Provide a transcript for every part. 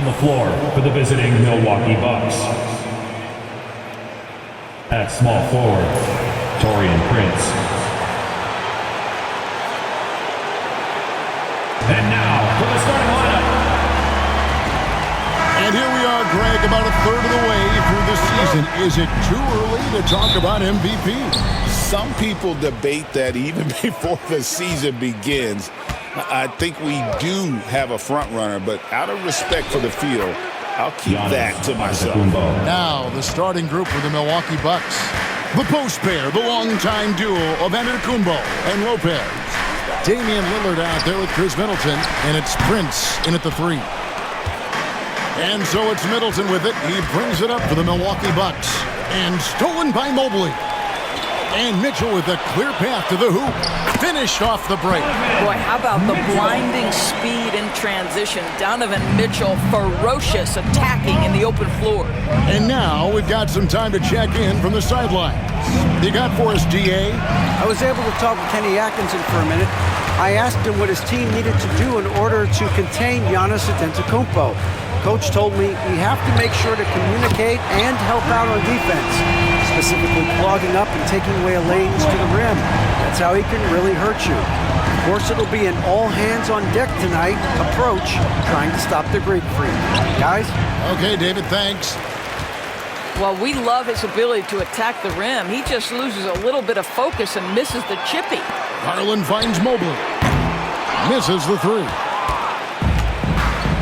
On the floor for the visiting Milwaukee Bucks. At small forward, Taurean Prince. And now for the starting lineup. And here we are, Greg, about a third of the way through the season. Is it too early to talk about MVP? Some people debate that even before the season begins. I think we do have a front runner, but out of respect for the field, I'll keep that to myself. Now, the starting group for the Milwaukee Bucks. The post pair, the longtime duo of Antetokounmpo and Lopez. Damian Lillard out there with Chris Middleton, and it's Prince in at the 3. And so it's Middleton with it. He brings it up for the Milwaukee Bucks. And stolen by Mobley. And Mitchell with a clear path to the hoop. Finished off the break. Boy, how about the blinding speed in transition? Donovan Mitchell ferocious attacking in the open floor. And now we've got some time to check in from the sidelines. You got for us, DA? I was able to talk with Kenny Atkinson for a minute. I asked him what his team needed to do in order to contain Giannis Antetokounmpo. Coach told me we have to make sure to communicate and help out on defense, specifically clogging up and taking away lanes to the rim. That's how he can really hurt you. Of course, it'll be an all-hands-on-deck tonight approach, trying to stop the Greek Freak. Guys? Okay, David, thanks. Well, we love his ability to attack the rim. He just loses a little bit of focus and misses the chippy. Garland finds Mobley. Misses the 3.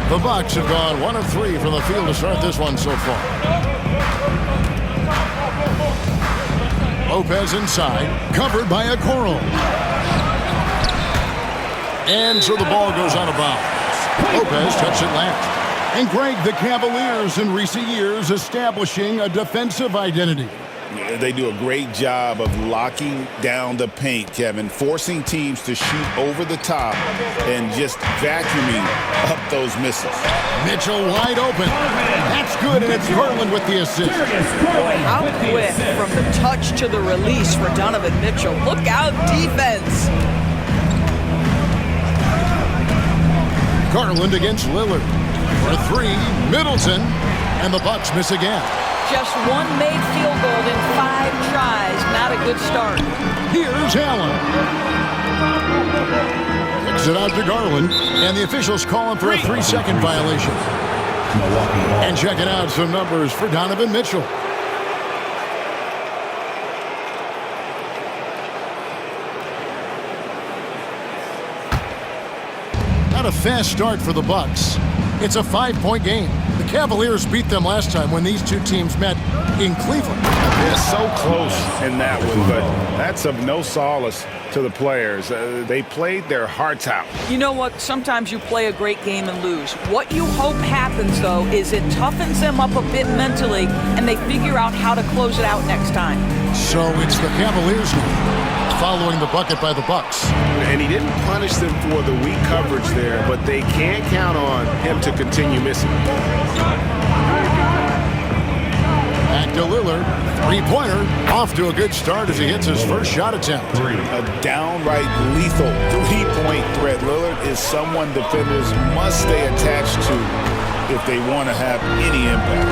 The Bucks have gone 1 of 3 from the field to start this one so far. Lopez inside, covered by Okoro. And so the ball goes out of bounds. Lopez touched it last. And Greg, the Cavaliers in recent years establishing a defensive identity. They do a great job of locking down the paint, Kevin, forcing teams to shoot over the top and just vacuuming up those misses. Mitchell wide open. That's good, and it's Garland with the assist. Boy, how quick from the touch to the release for Donovan Mitchell. Look out, defense. Garland against Lillard. For 3, Middleton, and the Bucks miss again. Just one made field goal in 5 tries. Not a good start. Here's Allen. Kicks it out to Garland, and the officials call him for a 3-second violation. And checking out some numbers for Donovan Mitchell. Not a fast start for the Bucks. It's a 5-point game. The Cavaliers beat them last time when these two teams met in Cleveland. They're so close in that one, but that's of no solace to the players. They played their hearts out. You know what? Sometimes you play a great game and lose. What you hope happens, though, is it toughens them up a bit mentally, and they figure out how to close it out next time. So it's the Cavaliers now, following the bucket by the Bucks. And he didn't punish them for the weak coverage there, but they can't count on him to continue missing. Back to Lillard. 3-pointer. Off to a good start as he hits his first shot attempt. A downright lethal 3-point threat. Lillard is someone defenders must stay attached to if they want to have any impact.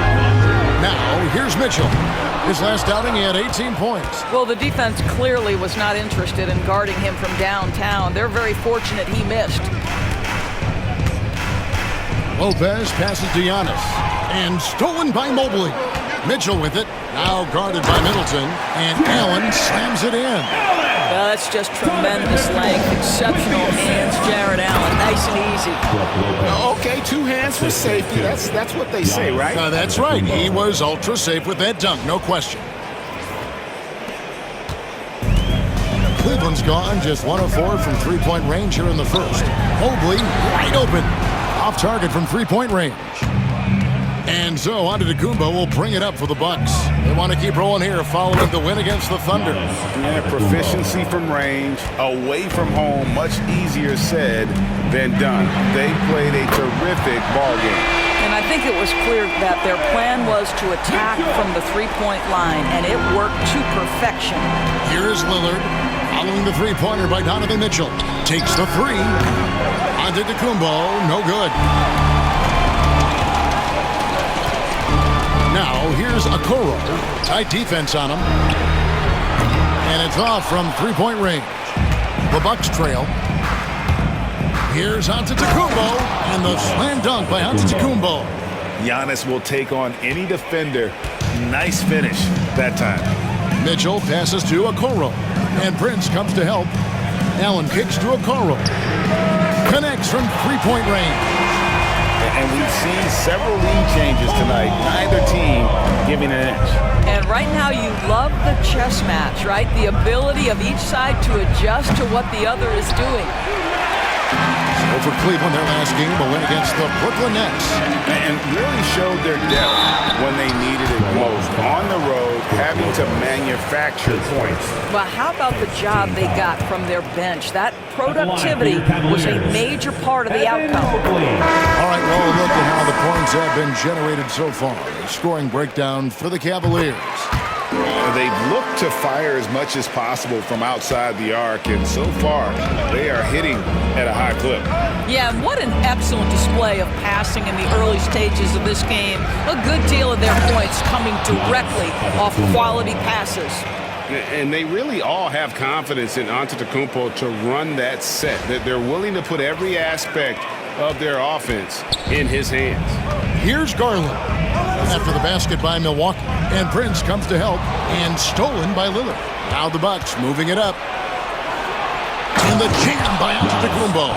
Now, here's Mitchell. His last outing, he had 18 points. Well, the defense clearly was not interested in guarding him from downtown. They're very fortunate he missed. Lopez passes to Giannis. And stolen by Mobley. Mitchell with it. Now guarded by Middleton. And Allen slams it in. That's just tremendous length. Exceptional hands, Jared Allen. Nice and easy. Okay, 2 hands for safety. That's what they say, right? That's right. He was ultra safe with that dunk, no question. Cleveland's gone just 1 of 4 from 3-point range here in the first. Mobley wide open. Off target from 3-point range. And so Antetokounmpo will bring it up for the Bucks. They want to keep rolling here following the win against the Thunder. Yeah, proficiency from range, away from home, much easier said than done. They played a terrific ball game. And I think it was clear that their plan was to attack from the 3-point line, and it worked to perfection. Here is Lillard, following the 3-pointer by Donovan Mitchell. Takes the 3. Antetokounmpo, no good. Okoro. Tight defense on him. And it's off from three-point range. The Bucks trail. Here's Antetokounmpo, and the slam dunk by Antetokounmpo. Giannis will take on any defender. Nice finish that time. Mitchell passes to Okoro, and Prince comes to help. Allen kicks to Okoro. Connects from three-point range. And we've seen several lead changes tonight. Neither team giving an inch. And right now you love the chess match, right? The ability of each side to adjust to what the other is doing. Over Cleveland their last game, a win against the Brooklyn Nets. And really showed their depth when they needed it most. On the road, having to manufacture points. Well, how about the job they got from their bench? That productivity was a major part of the outcome. All right, well, look at how the points have been generated so far. A scoring breakdown for the Cavaliers. They've looked to fire as much as possible from outside the arc, and so far, they are hitting at a high clip. Yeah, and what an excellent display of passing in the early stages of this game. A good deal of their points coming directly off quality passes. And they really all have confidence in Antetokounmpo to run that set, that they're willing to put every aspect of their offense in his hands. Here's Garland. After the basket by Milwaukee, and Prince comes to help, and stolen by Lillard. Now the Bucks moving it up. And the jam by Antetokounmpo.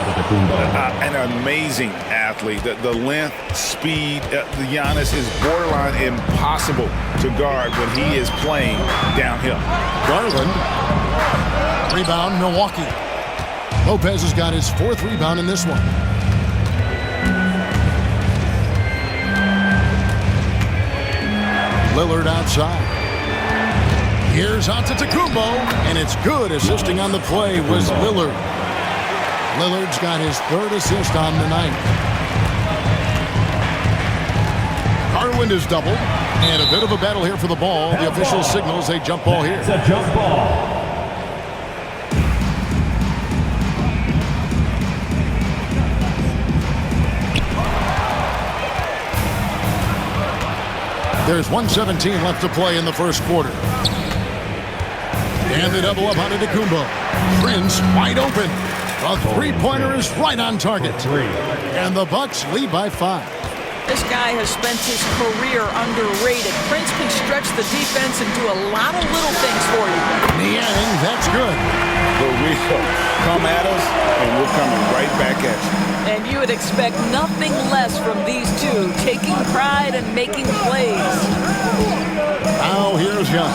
An amazing athlete. The length, speed, the Giannis is borderline impossible to guard when he is playing downhill. Garland. Rebound, Milwaukee. Lopez has got his fourth rebound in this one. Lillard outside. Here's Antetokounmpo, and it's good. Assisting on the play was Lillard. Lillard's got his third assist on the night. Garland is doubled, and a bit of a battle here for the ball. The official signals a jump ball here. It's a jump ball. There's 1:17 left to play in the first quarter. And they double up on Antetokounmpo. Prince wide open. The three-pointer is right on target. And the Bucks lead by 5. This guy has spent his career underrated. Prince can stretch the defense and do a lot of little things for you. Niang, that's good. Here we go. Come at us, and we're coming right back at you. And you would expect nothing less from these two, taking pride and making plays. Now here's Young.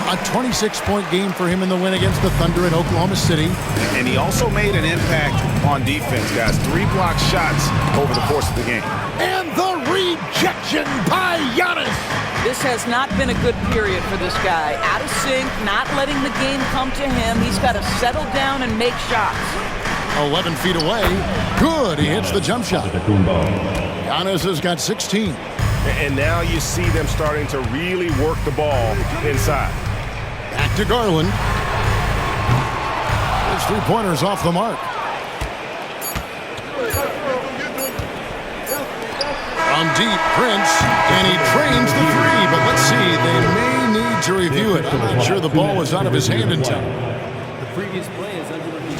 A 26-point game for him in the win against the Thunder at Oklahoma City. And he also made an impact on defense, guys. 3 block shots over the course of the game. And the rejection by Giannis. This has not been a good period for this guy. Out of sync, not letting the game come to him. He's got to settle down and make shots. 11 feet away. Good. He hits the jump shot. Giannis has got 16. And now you see them starting to really work the ball inside. Back to Garland. His three-pointer's off the mark. From deep, Prince, and he trains the three, but let's see, they may need to review it. I'm not sure the ball was out of his hand in time. The previous play is under review.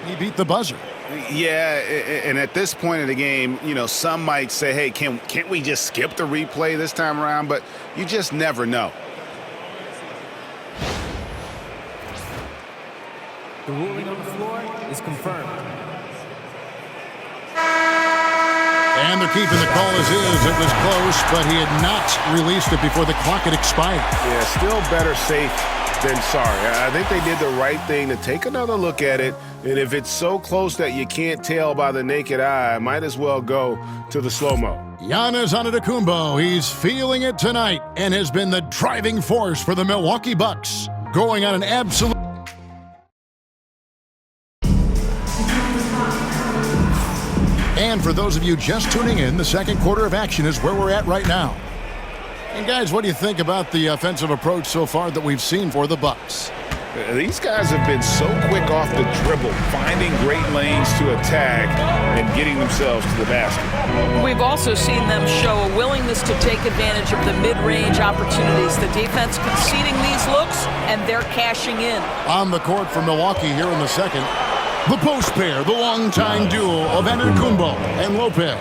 He beat the buzzer. Yeah, and at this point in the game, you know, some might say, hey, can't we just skip the replay this time around? But you just never know. The ruling on the floor is confirmed. And they're keeping the call as is. It was close, but he had not released it before the clock had expired. Yeah, still better safe than sorry. I think they did the right thing to take another look at it. And if it's so close that you can't tell by the naked eye, might as well go to the slow-mo. Giannis Antetokounmpo, he's feeling it tonight and has been the driving force for the Milwaukee Bucks, going on an absolute... And for those of you just tuning in, the second quarter of action is where we're at right now. And guys, what do you think about the offensive approach so far that we've seen for the Bucks? These guys have been so quick off the dribble, finding great lanes to attack and getting themselves to the basket. We've also seen them show a willingness to take advantage of the mid-range opportunities. The defense conceding these looks, and they're cashing in. On the court for Milwaukee here in the second, the post pair, the longtime duo of Antetokounmpo and Lopez.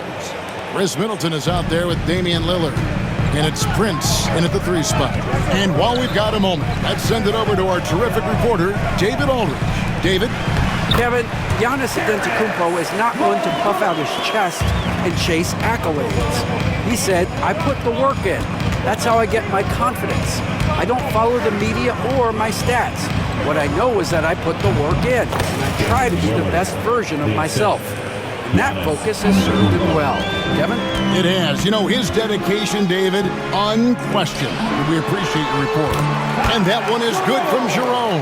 Chris Middleton is out there with Damian Lillard. And it's Prince in at the 3 spot. And while we've got a moment, let's send it over to our terrific reporter, David Aldridge. David? Kevin, Giannis Antetokounmpo is not one to puff out his chest and chase accolades. He said, I put the work in. That's how I get my confidence. I don't follow the media or my stats. What I know is that I put the work in, and I try to be the best version of myself. And that focus has served him well. Kevin? It has. You know, his dedication, David, unquestioned. We appreciate your report. And that one is good from Jerome.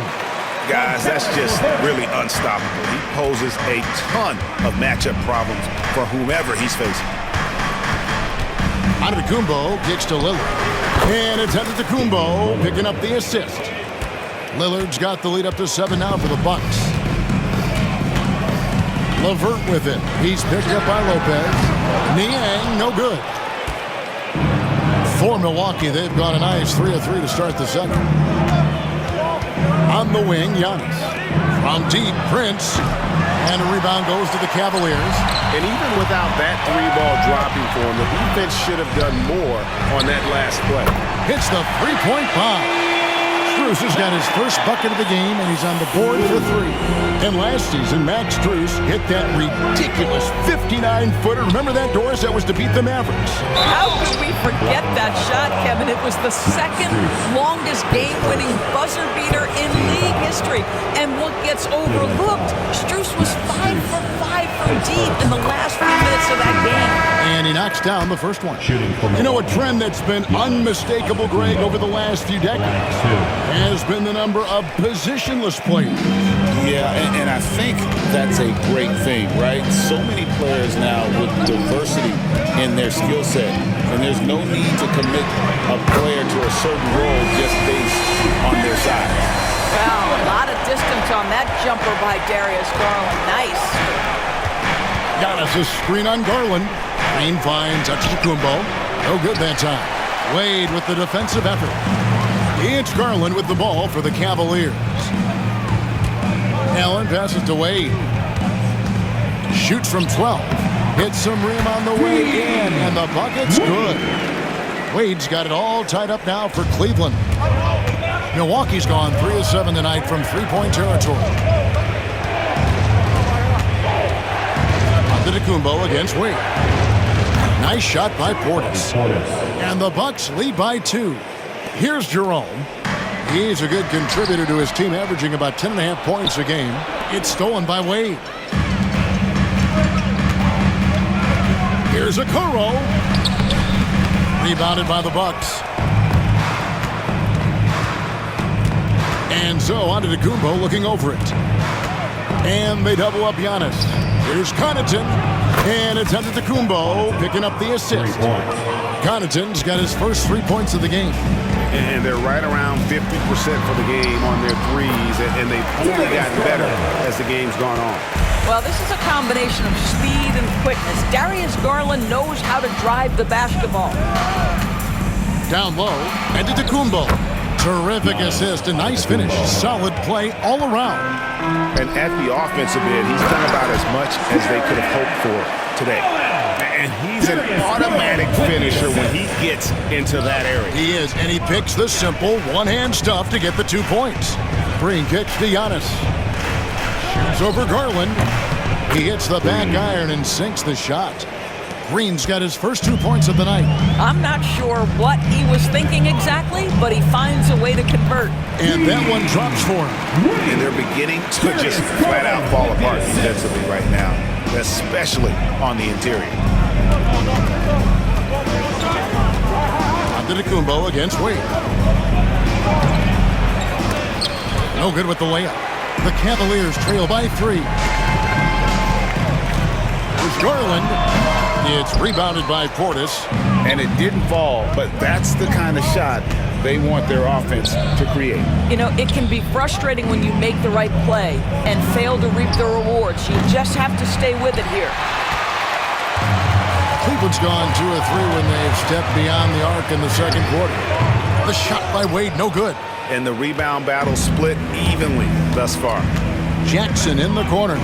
Guys, that's just really unstoppable. He poses a ton of matchup problems for whomever he's facing. Antetokounmpo kicks to Lillard. And it's Antetokounmpo picking up the assist. Lillard's got the lead up to 7 now for the Bucks. LeVert with it. He's picked up by Lopez. Niang, no good. For Milwaukee, they've got a nice 3 of 3 to start the second. On the wing, Giannis. From deep, Prince. And a rebound goes to the Cavaliers. And even without that 3-ball dropping for him, the defense should have done more on that last play. Hits the 3-point bomb. Strus has got his first bucket of the game, and he's on the board for 3. And last season, Max Strus hit that ridiculous 59-footer. Remember that, Doris? That was to beat the Mavericks. How could we forget that shot, Kevin? It was the second longest game-winning buzzer beater in league history. And what gets overlooked, Strus was 5 for 5 from deep in the last few minutes of that game. And he knocks down the first one. Shooting from You know, a trend that's been unmistakable, Greg, over the last few decades has been the number of positionless players. Yeah, and I think that's a great thing, right? So many players now with diversity in their skill set, and there's no need to commit a player to a certain role just based on their size. Wow, a lot of distance on that jumper by Darius Garland. Nice. Giannis' screen on Garland. Green finds Antetokounmpo. No good that time. Wade with the defensive effort. It's Garland with the ball for the Cavaliers. Allen passes to Wade. Shoots from 12. Hits some rim on the way in, and the bucket's good. Wade's got it all tied up now for Cleveland. Milwaukee's gone 3 of 7 tonight from 3-point territory. Antetokounmpo against Wade. Nice shot by Portis. And the Bucks lead by 2. Here's Jerome. He's a good contributor to his team, averaging about 10.5 points a game. It's stolen by Wade. Here's Okoro. Rebounded by the Bucks. And so Antetokounmpo looking over it. And they double up Giannis. Here's Connaughton. And it's Antetokounmpo picking up the assist. Connaughton's got his first 3 points of the game. And they're right around 50% for the game on their threes, and they've only gotten better as the game's gone on. Well, this is a combination of speed and quickness. Darius Garland knows how to drive the basketball. Down low, Antetokounmpo. Terrific assist, a nice finish. Solid play all around. And at the offensive end, he's done about as much as they could have hoped for today. And he's an automatic finisher when he gets into that area. He is, and he picks the simple one-hand stuff to get the 2 points. Green kicks to Giannis. Shoots over Garland. He hits the back iron and sinks the shot. Green's got his first 2 points of the night. I'm not sure what he was thinking exactly, but he finds a way to convert. And that one drops for him. And they're beginning to just flat out fall apart defensively right now, especially on the interior. Antetokounmpo against Wade. No good with the layup. The Cavaliers trail by 3. There's Garland. It's rebounded by Portis. And it didn't fall, but that's the kind of shot they want their offense to create. You know, it can be frustrating when you make the right play and fail to reap the rewards. You just have to stay with it here. Cleveland's gone 2 of 3 when they've stepped beyond the arc in the second quarter. The shot by Wade, no good. And the rebound battle split evenly thus far. Jackson in the corner.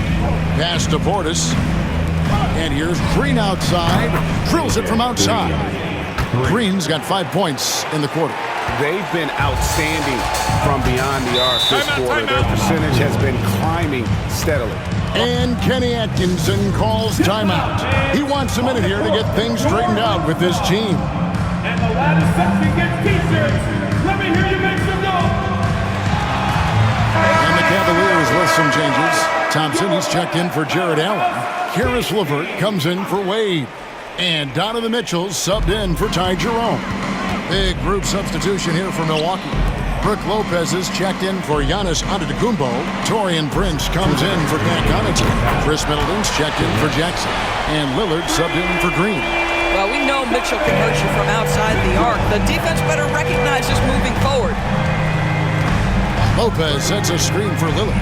Pass to Portis. And here's Green outside. Drills it from outside. Green's got 5 points in the quarter. They've been outstanding from beyond the arc this quarter. Their percentage has been climbing steadily. And Kenny Atkinson calls timeout. He wants a minute here to get things straightened out with this team. And the lattice section gets t-shirts. Let me hear you make some noise. And the Cavaliers with some changes. Thompson, he's checked in for Jared Allen. Karis LeVert comes in for Wade. And Donovan Mitchell subbed in for Ty Jerome. Big group substitution here for Milwaukee. Brook Lopez is checked in for Giannis Antetokounmpo. Taurean Prince comes in for Pat Connaughton. Chris Middleton's checked in for Jackson. And Lillard subbed in for Green. Well, we know Mitchell can hurt you from outside the arc. The defense better recognize this moving forward. Lopez sets a screen for Lillard.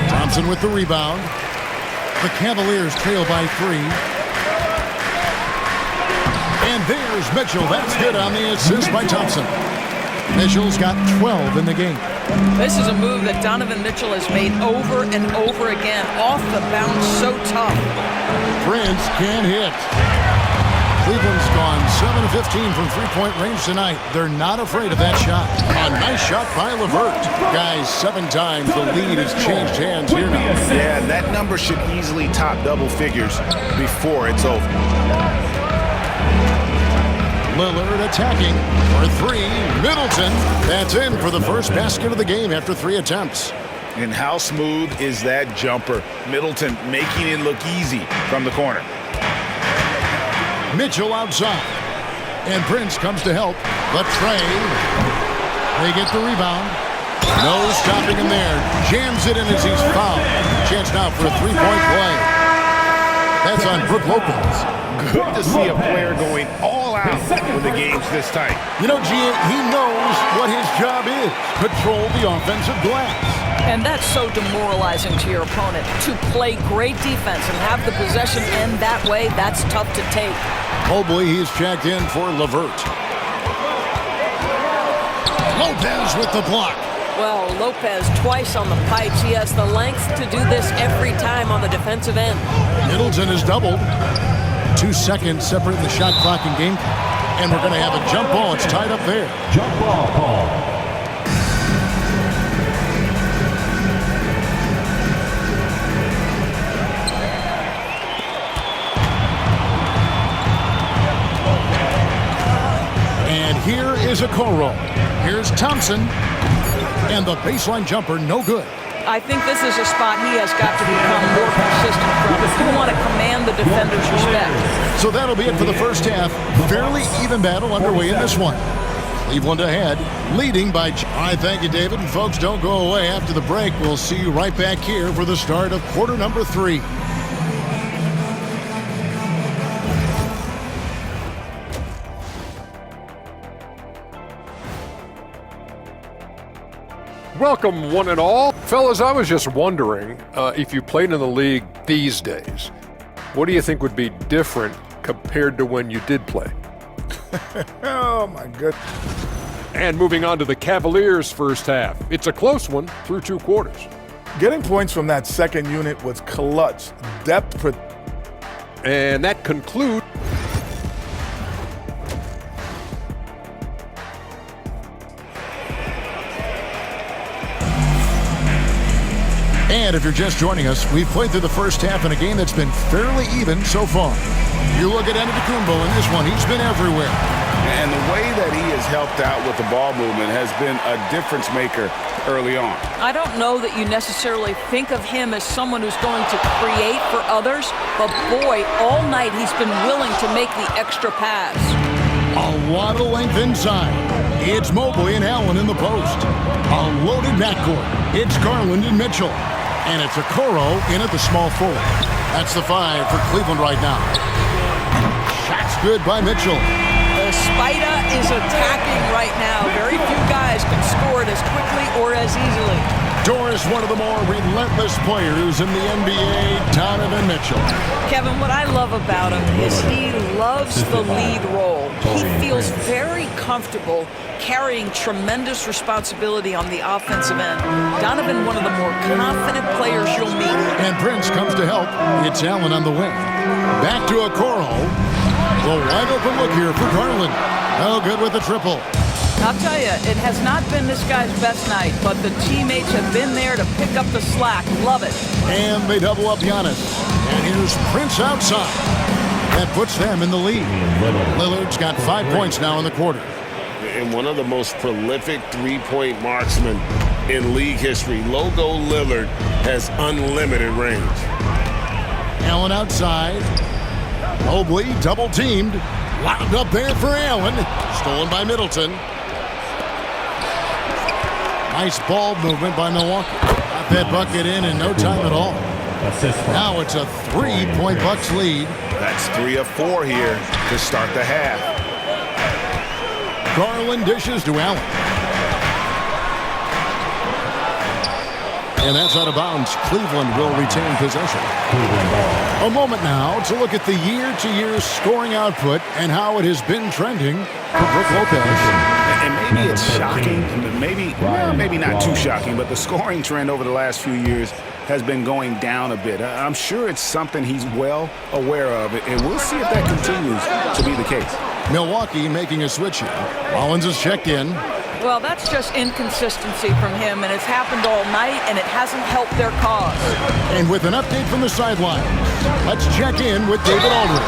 Thompson with the rebound. The Cavaliers trail by 3. And there's Mitchell. That's good on the assist by Thompson. Mitchell's got 12 in the game. This is a move that Donovan Mitchell has made over and over again. Off the bounce, so tough. Prince can hit. Cleveland's gone 7 of 15 from three-point range tonight. They're not afraid of that shot. A nice shot by LeVert. Guys, 7 times the lead has changed hands here now. Yeah, that number should easily top double figures before it's over. Lillard attacking for 3. Middleton. That's in for the first basket of the game after 3 attempts. And how smooth is that jumper? Middleton making it look easy from the corner. Mitchell outside. And Prince comes to help. The trade. They get the rebound. No stopping him there. Jams it in as he's fouled. Chance now for a 3-point play. That's on Brook Lopez. Good to see a player going all out when the game's this tight. You know, he knows what his job is. Control the offensive glass. And that's so demoralizing to your opponent. To play great defense and have the possession end that way, that's tough to take. Mobley, he's checked in for LeVert. Lopez with the block. Well, Lopez twice on the pipes. He has the length to do this every time on the defensive end. Middleton is doubled. 2 seconds separating the shot clock and game clock. And we're going to have a jump ball. It's tied up there. Jump ball call. And here is a Okoro. Here's Thompson. And the baseline jumper, no good. I think this is a spot he has got to become more consistent from if you want to command the defender's respect. So that'll be it for the first half. Fairly even battle underway in this one. Cleveland ahead, leading by... All right, thank you, David. And folks, don't go away after the break. We'll see you right back here for the start of quarter number 3. Welcome, one and all. Fellas, I was just wondering if you played in the league these days, what do you think would be different compared to when you did play? Oh, my goodness. And moving on to the Cavaliers' first half. It's a close one through 2 quarters. Getting points from that second unit was clutch. Depth. And that concludes. And if you're just joining us, we've played through the first half in a game that's been fairly even so far. You look at Antetokounmpo in this one, he's been everywhere. And the way that he has helped out with the ball movement has been a difference maker early on. I don't know that you necessarily think of him as someone who's going to create for others, but boy, all night he's been willing to make the extra pass. A lot of length inside. It's Mobley and Allen in the post. A loaded backcourt. It's Garland and Mitchell. And it's Okoro in at the small forward. That's the 5 for Cleveland right now. Shot's good by Mitchell. The Spida is attacking right now. Very few guys can score it as quickly or as easily. Doris, one of the more relentless players in the NBA, Donovan Mitchell. Kevin, what I love about him is he loves the lead role. He feels very comfortable carrying tremendous responsibility on the offensive end. Donovan, one of the more confident players you'll meet. And Prince comes to help. It's Allen on the wing. Back to Okoro. The wide open look here for Garland. Oh, good with the triple. I'll tell you, it has not been this guy's best night, but the teammates have been there to pick up the slack. Love it. And they double up Giannis. And here's Prince outside. That puts them in the lead. Lillard's got 5 points now in the quarter. And one of the most prolific three-point marksmen in league history, Logo Lillard, has unlimited range. Allen outside. Mobley double-teamed. Wound up there for Allen. Stolen by Middleton. Nice ball movement by Milwaukee. Got that bucket in no time at all. Now it's a 3-point Bucks lead. That's 3 of 4 here to start the half. Garland dishes to Allen. And that's out of bounds. Cleveland will retain possession. A moment now to look at the year-to-year scoring output and how it has been trending for Brook Lopez. And maybe it's shocking, maybe not too shocking, but the scoring trend over the last few years has been going down a bit. I'm sure it's something he's well aware of, and we'll see if that continues to be the case. Milwaukee making a switch here. Rollins is checked in. Well, that's just inconsistency from him, and it's happened all night, and it hasn't helped their cause. And with an update from the sidelines, let's check in with David Aldridge.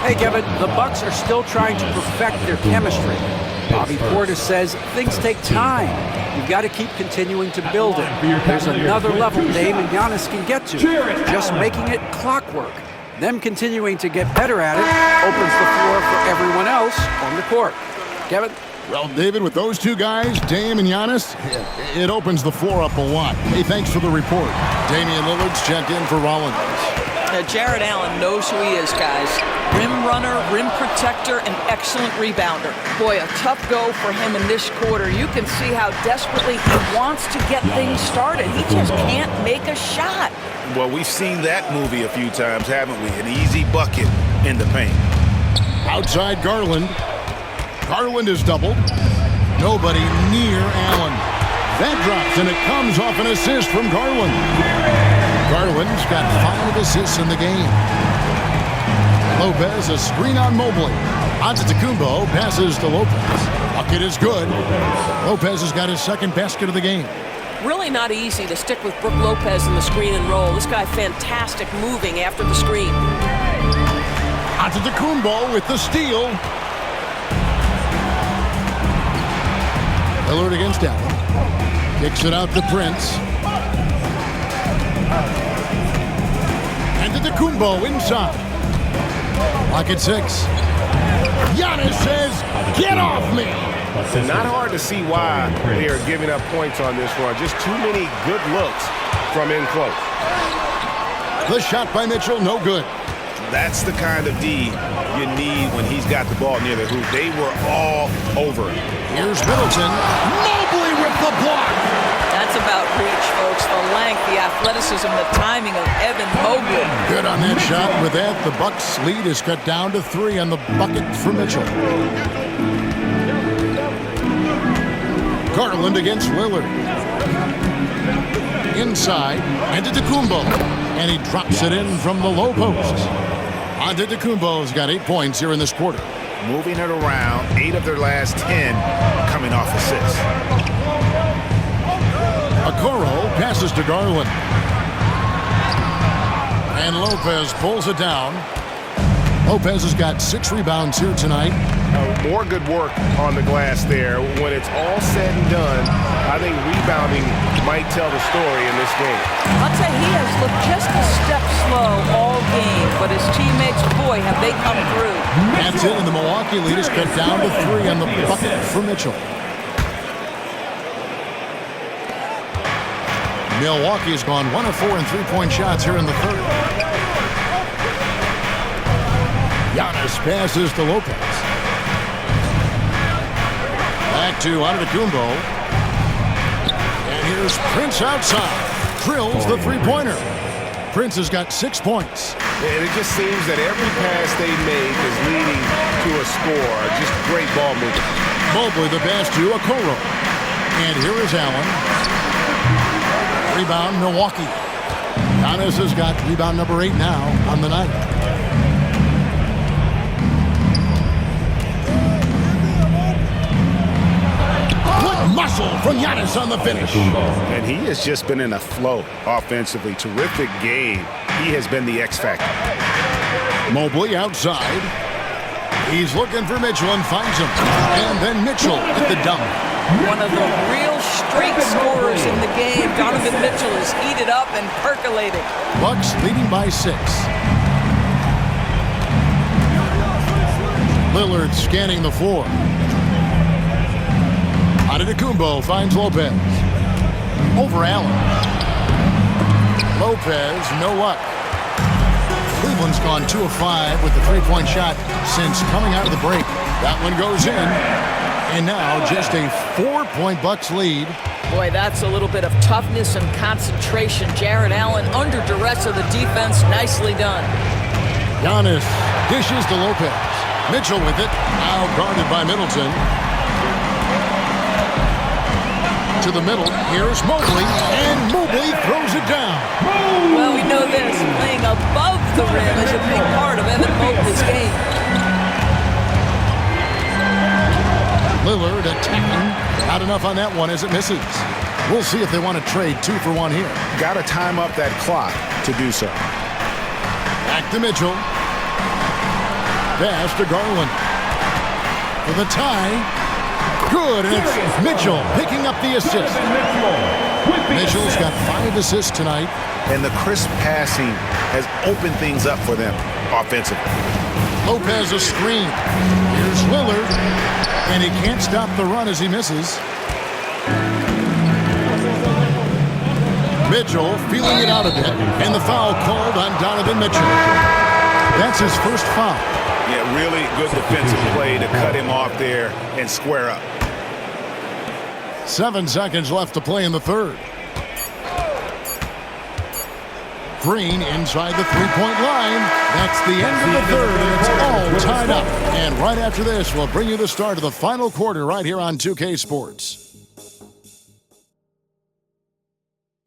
Hey, Kevin, the Bucks are still trying to perfect their chemistry. Bobby Portis says things take time. You've got to keep continuing to build it. There's another level Dame and Giannis can get to. Just making it clockwork. Them continuing to get better at it opens the floor for everyone else on the court. Kevin? Well, David, with those two guys, Dame and Giannis, it opens the floor up a lot. Hey, thanks for the report. Damian Lillard's checked in for Rollins. Jared Allen knows who he is, guys. Rim runner, rim protector, and excellent rebounder. Boy, a tough go for him in this quarter. You can see how desperately he wants to get things started. He just can't make a shot. Well, we've seen that movie a few times, haven't we? An easy bucket in the paint. Outside Garland. Garland is doubled. Nobody near Allen. That drops, and it comes off an assist from Garland. Garland's got 5 assists in the game. Lopez, a screen on Mobley. Antetokounmpo passes to Lopez. Bucket is good. Lopez has got his second basket of the game. Really not easy to stick with Brook Lopez in the screen and roll. This guy fantastic moving after the screen. Antetokounmpo with the steal. Lillard against Allen. Kicks it out to Prince. Antetokounmpo inside. Lock at 6. Giannis says, "Get off me!" Not hard to see why they are giving up points on this run. Just too many good looks from in close. The shot by Mitchell, no good. That's the kind of D you need when he's got the ball near the hoop. They were all over it. Here's Middleton. Mobley with the block. That's about reach, folks. The length, the athleticism, the timing of Evan Mobley. Good on that shot. With that, the Bucks' lead is cut down to 3 on the bucket for Mitchell. Garland against Lillard. Inside, Antetokounmpo. And he drops it in from the low post. Antetokounmpo's got 8 points here in this quarter. Moving it around, 8 of their last 10 coming off assists. Okoro passes to Garland. And Lopez pulls it down. Lopez has got 6 rebounds here tonight. More good work on the glass there. When it's all said and done, I think rebounding might tell the story in this game. I'll tell you, he has looked just a step slow all game, but his teammates, boy, have they come through. That's it, and the Milwaukee lead is cut down to 3 on the bucket for Mitchell. Milwaukee has gone 1 of 4 in 3-point shots here in the third. Giannis passes to Lopez. Back to Antetokounmpo. And here's Prince outside. Drills the three-pointer. Prince has got 6 points. And it just seems that every pass they make is leading to a score. Just great ball movement. Mobley the pass to Okoro. And here is Allen. Rebound, Milwaukee. Giannis has got rebound number 8 now on the night. Good muscle from Giannis on the finish. And he has just been in a flow offensively. Terrific game. He has been the X factor. Mobley outside. He's looking for Mitchell and finds him. And then Mitchell at the dunk. One of the real streak scorers in the game. Donovan Mitchell is heated up and percolating. Bucks leading by 6. Lillard scanning the floor. Antetokounmpo finds Lopez. Over Allen. Lopez, no luck. Cleveland's gone 2 of 5 with the three-point shot since coming out of the break. That one goes in. And now just a 4-point Bucks lead. Boy, that's a little bit of toughness and concentration. Jarrett Allen under duress of the defense. Nicely done. Giannis dishes to Lopez. Mitchell with it. Now guarded by Middleton. To the middle. Here's Mobley. And Mobley throws it down. Well, we know this. Playing above the rim is a big part of Evan Mobley's game. Lillard attacking. Not enough on that one as it misses. We'll see if they want to trade 2 for 1 here. Got to time up that clock to do so. Back to Mitchell. Pass to Garland. For the tie. Good, and it's Mitchell picking up the assist. Mitchell's got 5 assists tonight. And the crisp passing has opened things up for them offensively. Lopez a screen. Here's Lillard. And he can't stop the run as he misses. Mitchell feeling it out a bit. And the foul called on Donovan Mitchell. That's his first foul. Yeah, really good defensive play to cut him off there and square up. 7 seconds left to play in the third. Green inside the three-point line. That's the end of the third, and it's all tied up. And right after this, we'll bring you the start of the final quarter right here on 2K Sports.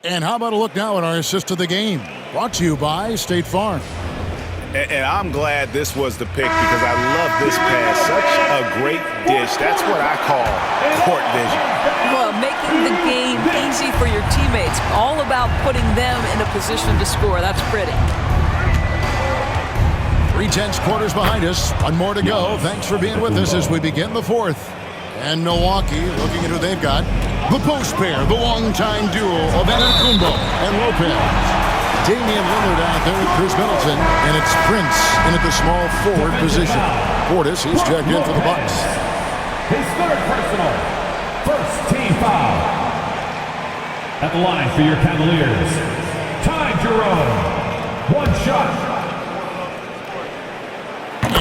And how about a look now at our assist of the game? Brought to you by State Farm. And I'm glad this was the pick because I love this pass. Such a great dish. That's what I call court vision. Well, making the game easy for your teammates. All about putting them in a position to score. That's pretty. 3/10 quarters behind us. 1 more to go. Thanks for being with us as we begin the fourth. And Milwaukee, looking at who they've got. The post pair, the longtime duo of Antetokounmpo and Lopez. Damian Lillard out there with Chris Middleton, and it's Prince in at the small forward position. Portis, he's checked in for the Bucks. His third personal. First team foul. At the line for your Cavaliers, Ty Jerome. 1 shot.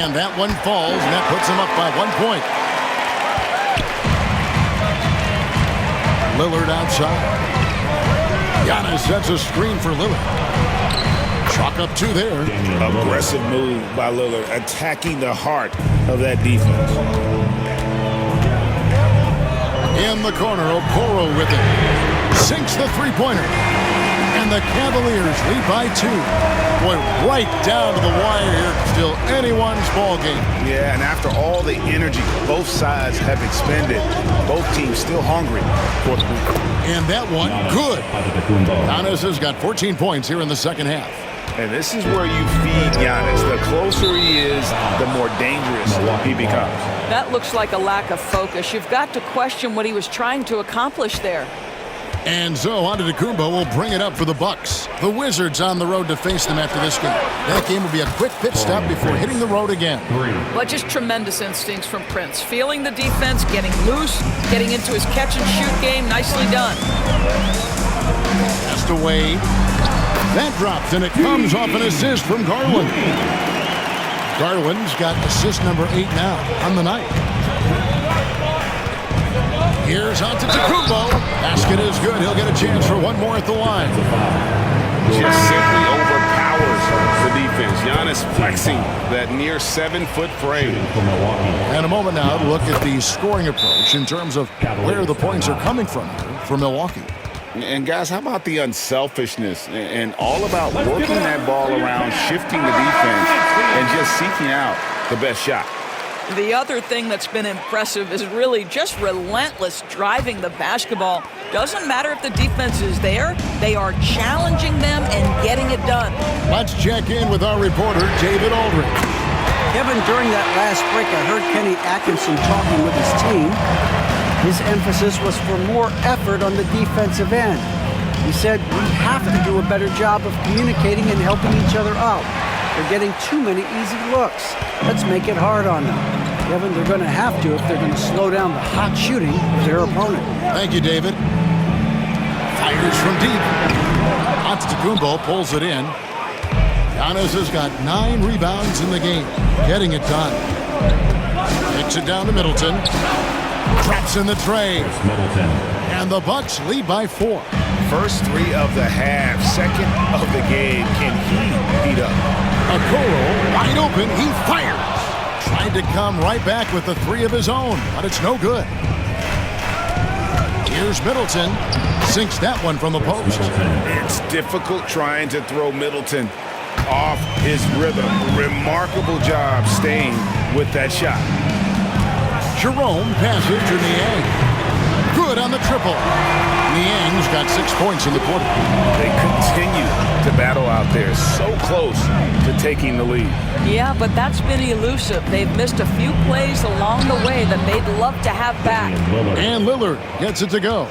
And that one falls, and that puts him up by 1 point. Lillard outside. Giannis sets a screen for Lillard. Chalk up 2 there. Aggressive move by Lillard, attacking the heart of that defense. In the corner, Okoro with it. Sinks the three-pointer. And the Cavaliers lead by 2. Boy, right down to the wire here. Still anyone's ball game. Yeah, and after all the energy both sides have expended, both teams still hungry for the week. And that one, good. Giannis has got 14 points here in the second half. And this is where you feed Giannis. The closer he is, the more dangerous he becomes. That looks like a lack of focus. You've got to question what he was trying to accomplish there. And so Antetokounmpo will bring it up for the Bucks. The Wizards on the road to face them after this game. That game will be a quick pit stop before hitting the road again. But just tremendous instincts from Prince. Feeling the defense, getting loose, getting into his catch-and-shoot game. Nicely done. Passed away. That drops, and it comes off an assist from Garland. Garland's got assist number 8 now on the night. Here's Antetokounmpo. Basket is good. He'll get a chance for one more at the line. Just simply overpowers the defense. Giannis flexing that near 7-foot frame. And a moment now to look at the scoring approach in terms of where the points are coming from here for Milwaukee. And guys, how about the unselfishness and all about working that ball around, shifting the defense, and just seeking out the best shot. The other thing that's been impressive is really just relentless driving the basketball. Doesn't matter if the defense is there, they are challenging them and getting it done. Let's check in with our reporter, David Aldridge. Kevin, during that last break, I heard Kenny Atkinson talking with his team. His emphasis was for more effort on the defensive end. He said, we have to do a better job of communicating and helping each other out. They're getting too many easy looks. Let's make it hard on them. Kevin, they're going to have to if they're going to slow down the hot shooting of their opponent. Thank you, David. Fires from deep. Antetokounmpo pulls it in. Giannis has got 9 rebounds in the game, getting it done. Kicks it down to Middleton. Drops in the tray. And the Bucks lead by 4. First 3 of the half, second of the game. Can he beat up? Okoro wide open. He fires. Tried to come right back with the 3 of his own, but it's no good. Here's Middleton. Sinks that one from the post. It's difficult trying to throw Middleton off his rhythm. Remarkable job staying with that shot. Jerome passes to Niang. Good on the triple. Niang's got 6 points in the quarter. They continue to battle out there, so close to taking the lead. Yeah, but that's been elusive. They've missed a few plays along the way that they'd love to have back. And Lillard gets it to go.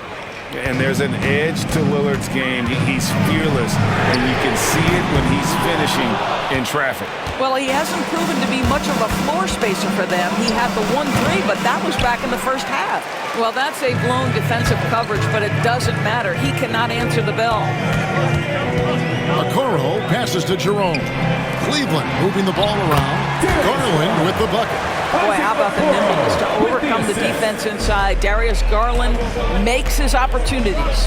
And there's an edge to Lillard's game. He's fearless, and you can see it when he's finishing in traffic. Well, he hasn't proven to be much of a floor spacer for them. He had the 1-3, but that was back in the first half. Well, that's a blown defensive coverage, but it doesn't matter. He cannot answer the bell. Okoro passes to Jerome. Cleveland moving the ball around. Garland with the bucket. Boy, how about the nimbleness to overcome the defense inside. Darius Garland makes his opportunities.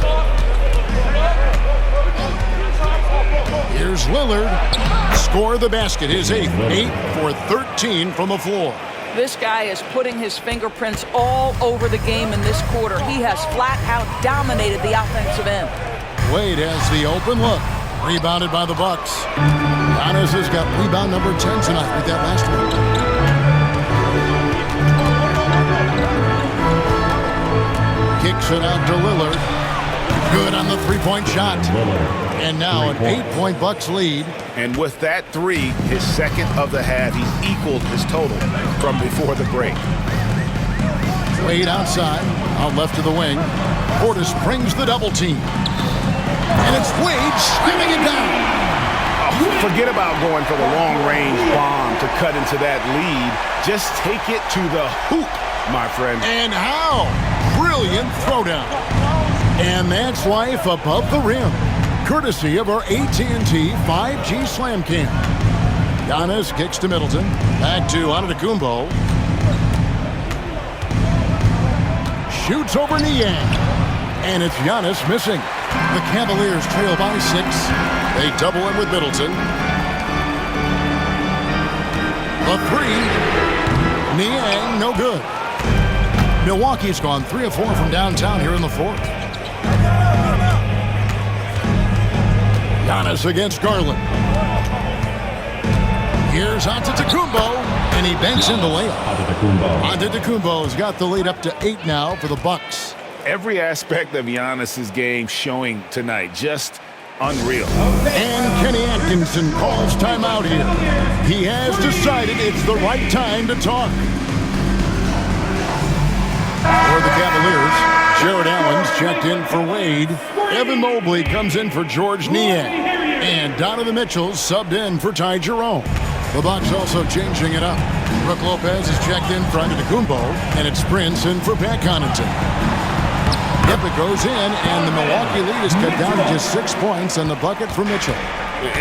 Here's Lillard. Score the basket, his 8th. 8 for 13 from the floor. This guy is putting his fingerprints all over the game in this quarter. He has flat out dominated the offensive end. Wade has the open look. Rebounded by the Bucks. Giannis has got rebound number 10 tonight with that last one. Kicks it out to Lillard. Good on the 3-point shot. And now an 8-point Bucks lead. And with that 3, his second of the half, he's equaled his total from before the break. Wade outside, out left to the wing. Portis brings the double team. And it's Wade slamming it down. Forget about going for the long-range bomb to cut into that lead. Just take it to the hoop, my friend. And how? Brilliant throwdown. And that's life above the rim. Courtesy of our AT&T 5G Slam Cam. Giannis kicks to Middleton. Back to Antetokounmpo. Shoots over Niang. And it's Giannis missing. The Cavaliers trail by 6. They double him with Middleton. The 3. Niang, no good. Milwaukee's gone 3 of 4 from downtown here in the 4th. Giannis against Garland. Here's Antetokounmpo, and he banks in the layup. Antetokounmpo's got the lead up to 8 now for the Bucks. Every aspect of Giannis's game showing tonight, just unreal. And Kenny Atkinson calls timeout here. He has decided it's the right time to talk. For the Cavaliers, Jared Allen's checked in for Wade. Evan Mobley comes in for George Niang. And Donovan Mitchell subbed in for Ty Jerome. The Bucks also changing it up. Brook Lopez is checked in for Antetokounmpo, and it's Prince in for Pat Connaughton. Yep, it goes in, and the Milwaukee lead is cut down to just 6 points on the bucket for Mitchell.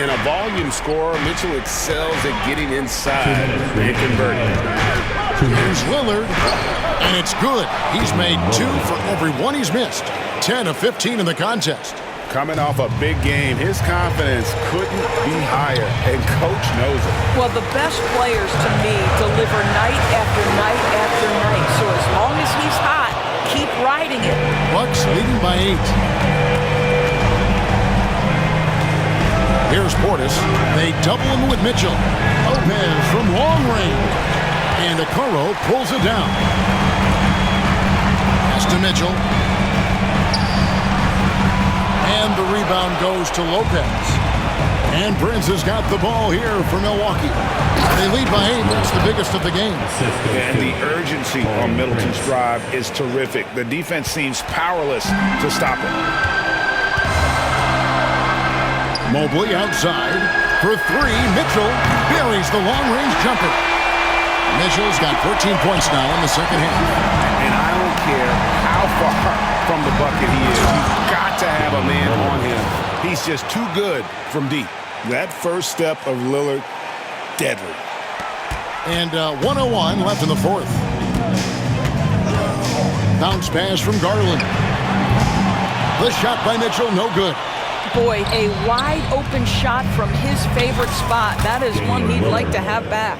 In a volume scorer, Mitchell excels at getting inside and converting. Here's Lillard. And it's good. He's made 2 for every one he's missed. 10 of 15 in the contest. Coming off a big game, his confidence couldn't be higher, and Coach knows it. Well, the best players to me deliver night after night after night. So as long as he's hot, keep riding it. Bucks leading by 8. Here's Portis. They double him with Mitchell. Lopez from long range. And Okoro pulls it down. Pass to Mitchell. And the rebound goes to Lopez. And Prince has got the ball here for Milwaukee. They lead by 8. That's the biggest of the game. And the urgency on Middleton's drive is terrific. The defense seems powerless to stop it. Mobley outside for 3. Mitchell buries the long-range jumper. Mitchell's got 14 points now in the second half. And I don't care how far from the bucket he is. You've got to have a man on him. He's just too good from deep. That first step of Lillard, deadly. And 1:01 left in the fourth. Bounce pass from Garland. The shot by Mitchell, no good. Boy, a wide open shot from his favorite spot. That is one he'd like to have back.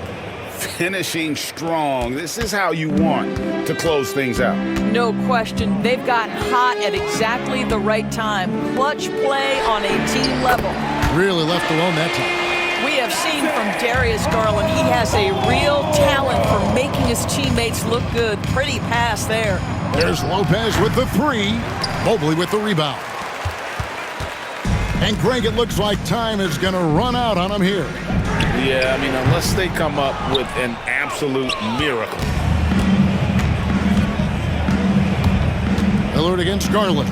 Finishing strong. This is how you want to close things out. No question. They've gotten hot at exactly the right time. Clutch play on a team level. Really left alone that time. We have seen from Darius Garland, he has a real talent for making his teammates look good. Pretty pass there. There's Lopez with the 3. Mobley with the rebound. And Greg, it looks like time is going to run out on him here. Yeah, I mean, unless they come up with an absolute miracle. Lillard against Garland.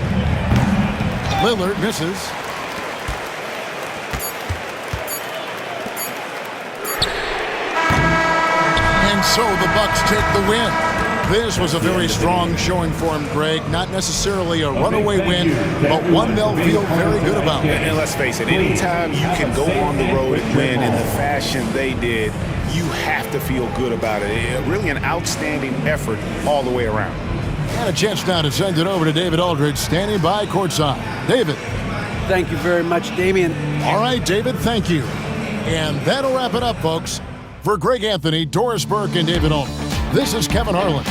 Lillard misses. And so the Bucks take the win. This was a very strong showing for him, Greg. Not necessarily a runaway win, but one they'll feel very good about. And let's face it, anytime you can go on the road and win in the fashion they did, you have to feel good about it. Really an outstanding effort all the way around. And a chance now to send it over to David Aldridge, standing by courtside. David. Thank you very much, Damian. All right, David, thank you. And that'll wrap it up, folks. For Greg Anthony, Doris Burke, and David Aldridge, this is Kevin Harlan.